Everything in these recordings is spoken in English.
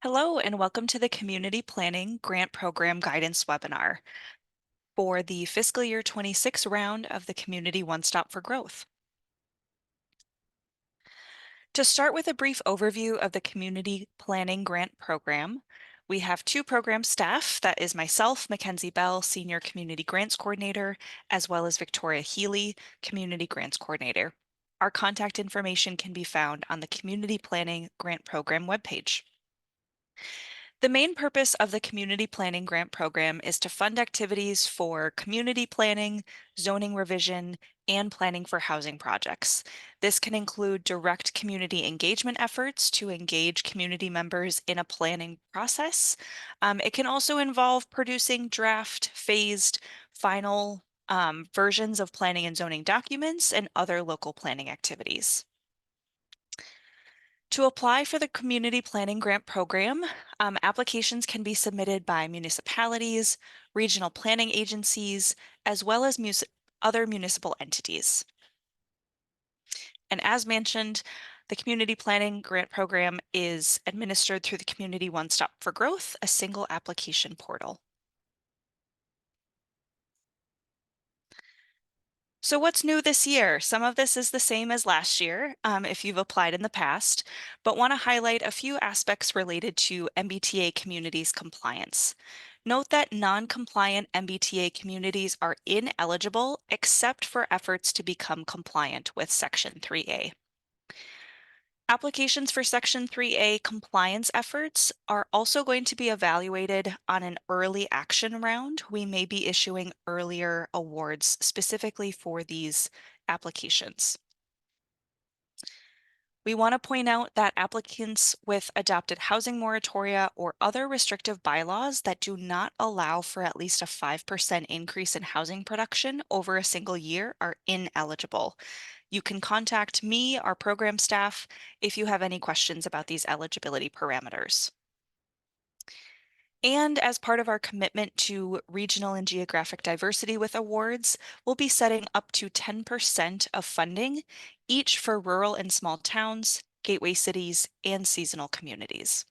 Hello, and welcome to the Community Planning Grant Program Guidance webinar for the fiscal year 26 round of the Community One Stop for Growth. To start with a brief overview of the Community Planning Grant Program, we have two program staff. That is myself, Mackenzie Bell, Senior Community Grants Coordinator, as well as Victoria Healy, Community Grants Coordinator. Our contact information can be found on the Community Planning Grant Program webpage. The main purpose of the Community Planning Grant Program is to fund activities for community planning, zoning revision, and planning for housing projects. This can include direct community engagement efforts to engage community members in a planning process. It can also involve producing draft, phased, final versions of planning and zoning documents and other local planning activities. To apply for the Community Planning Grant Program, applications can be submitted by municipalities, regional planning agencies, as well as other municipal entities. And as mentioned, the Community Planning Grant Program is administered through the Community One Stop for Growth, a single application portal. So what's new this year? Some of this is the same as last year if you've applied in the past, but want to highlight a few aspects related to MBTA communities compliance. Note that non-compliant MBTA communities are ineligible except for efforts to become compliant with Section 3A. Applications for Section 3A compliance efforts are also going to be evaluated on an early action round. We may be issuing earlier awards specifically for these applications. We want to point out that applicants with adopted housing moratoria or other restrictive bylaws that do not allow for at least a 5% increase in housing production over a single year are ineligible. You can contact me, our program staff, if you have any questions about these eligibility parameters. And as part of our commitment to regional and geographic diversity with awards, we'll be setting up to 10% of funding, each for rural and small towns, gateway cities, and seasonal communities.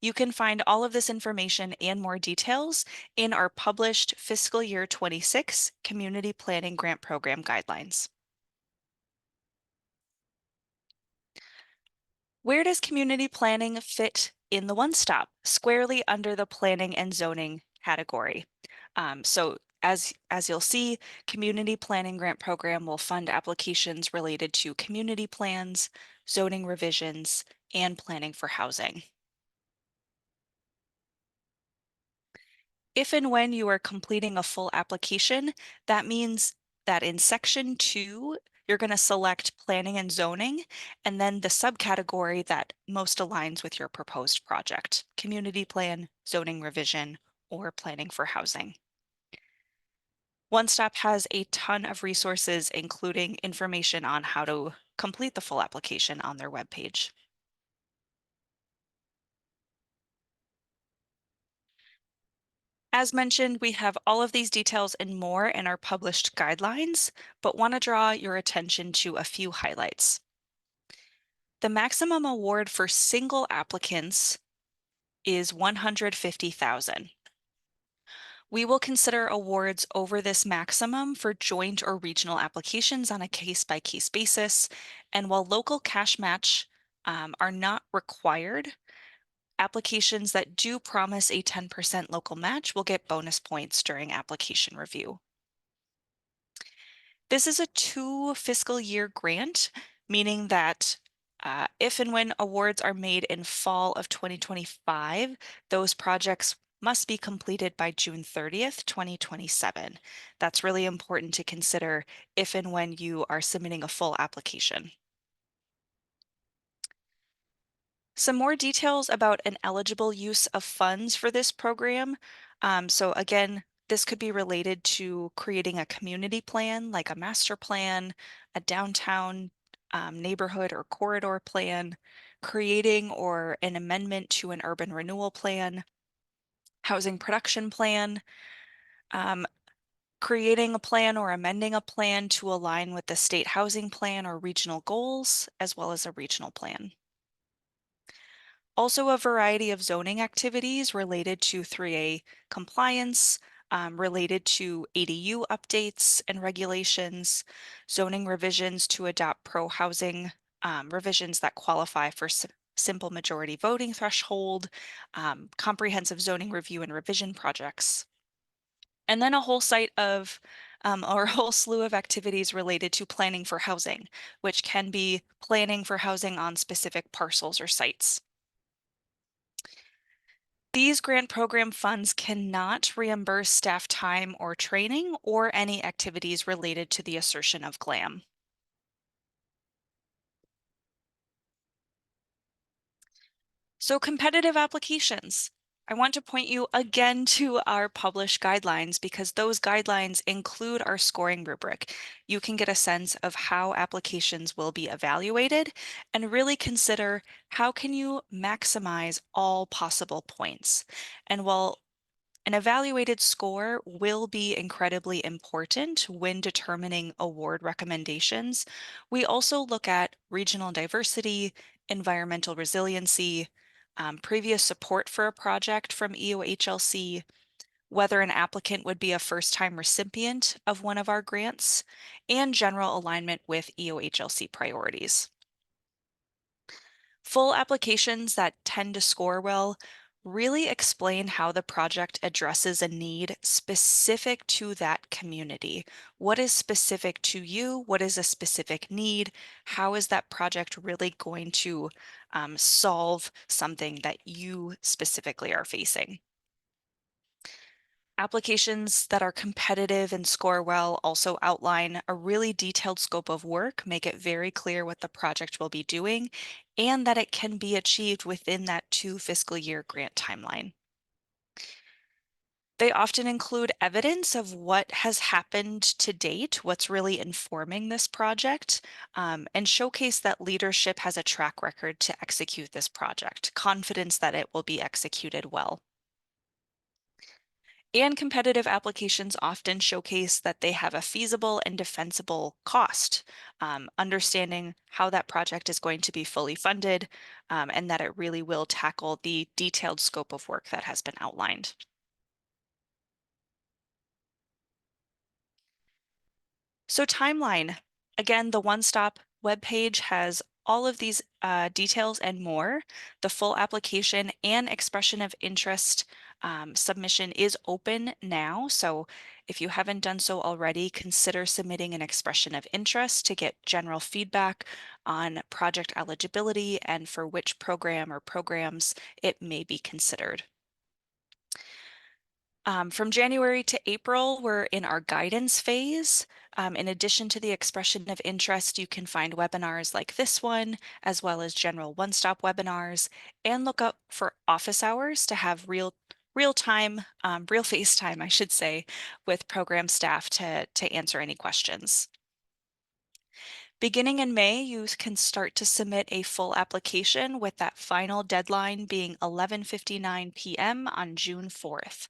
You can find all of this information and more details in our published fiscal year 26 Community Planning Grant Program guidelines. Where does community planning fit in the one-stop? Squarely under the planning and zoning category. So as you'll see, Community Planning Grant Program will fund applications related to community plans, zoning revisions, and planning for housing. If and when you are completing a full application, that means that in Section 2, you're going to select planning and zoning, and then the subcategory that most aligns with your proposed project, community plan, zoning revision, or planning for housing. One Stop has a ton of resources, including information on how to complete the full application on their webpage. As mentioned, we have all of these details and more in our published guidelines, but want to draw your attention to a few highlights. The maximum award for single applicants is $150,000. We will consider awards over this maximum for joint or regional applications on a case-by-case basis, and while local cash match are not required, applications that do promise a 10% local match will get bonus points during application review. This is a 2 fiscal year grant, meaning that if and when awards are made in fall of 2025, those projects must be completed by June 30th, 2027. That's really important to consider if and when you are submitting a full application. Some more details about an eligible use of funds for this program. So again, this could be related to creating a community plan, like a master plan, a downtown neighborhood or corridor plan, creating or an amendment to an urban renewal plan, housing production plan, creating a plan or amending a plan to align with the state housing plan or regional goals, as well as a regional plan. Also, a variety of zoning activities related to 3A compliance, related to ADU updates and regulations, zoning revisions to adopt pro-housing revisions that qualify for simple majority voting threshold, comprehensive zoning review and revision projects, and then a whole site of or a whole slew of activities related to planning for housing, which can be planning for housing on specific parcels or sites. These grant program funds cannot reimburse staff time or training or any activities related to the assertion of GLAM. So competitive applications. I want to point you again to our published guidelines because those guidelines include our scoring rubric. You can get a sense of how applications will be evaluated and really consider how can you maximize all possible points. And while an evaluated score will be incredibly important when determining award recommendations, we also look at regional diversity, environmental resiliency, previous support for a project from EOHLC, whether an applicant would be a first-time recipient of one of our grants, and general alignment with EOHLC priorities. Full applications that tend to score well really explain how the project addresses a need specific to that community. What is specific to you? What is a specific need? How is that project really going to solve something that you specifically are facing? Applications that are competitive and score well also outline a really detailed scope of work, make it very clear what the project will be doing, and that it can be achieved within that 2 fiscal year grant timeline. They often include evidence of what has happened to date, what's really informing this project, and showcase that leadership has a track record to execute this project, confidence that it will be executed well. And competitive applications often showcase that they have a feasible and defensible cost, understanding how that project is going to be fully funded, and that it really will tackle the detailed scope of work that has been outlined. So timeline, again, the one-stop webpage has all of these details and more. The full application and expression of interest submission is open now. So if you haven't done so already, consider submitting an expression of interest to get general feedback on project eligibility and for which program or programs it may be considered. From January to April, we're in our guidance phase. In addition to the expression of interest, you can find webinars like this one, as well as general one-stop webinars, and look up for office hours to have real time, real face time, I should say, with program staff to answer any questions. Beginning in May, you can start to submit a full application with that final deadline being 11:59 p.m. on June 4th.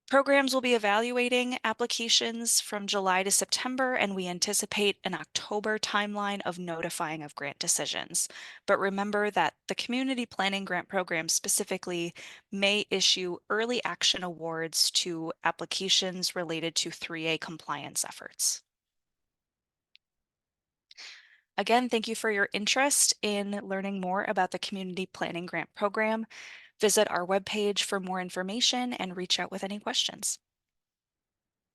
Programs will be evaluating applications from July to September, and we anticipate an October timeline of notifying of grant decisions. But remember that the Community Planning Grant Program specifically may issue early action awards to applications related to 3A compliance efforts. Again, thank you for your interest in learning more about the Community Planning Grant Program. Visit our webpage for more information and reach out with any questions.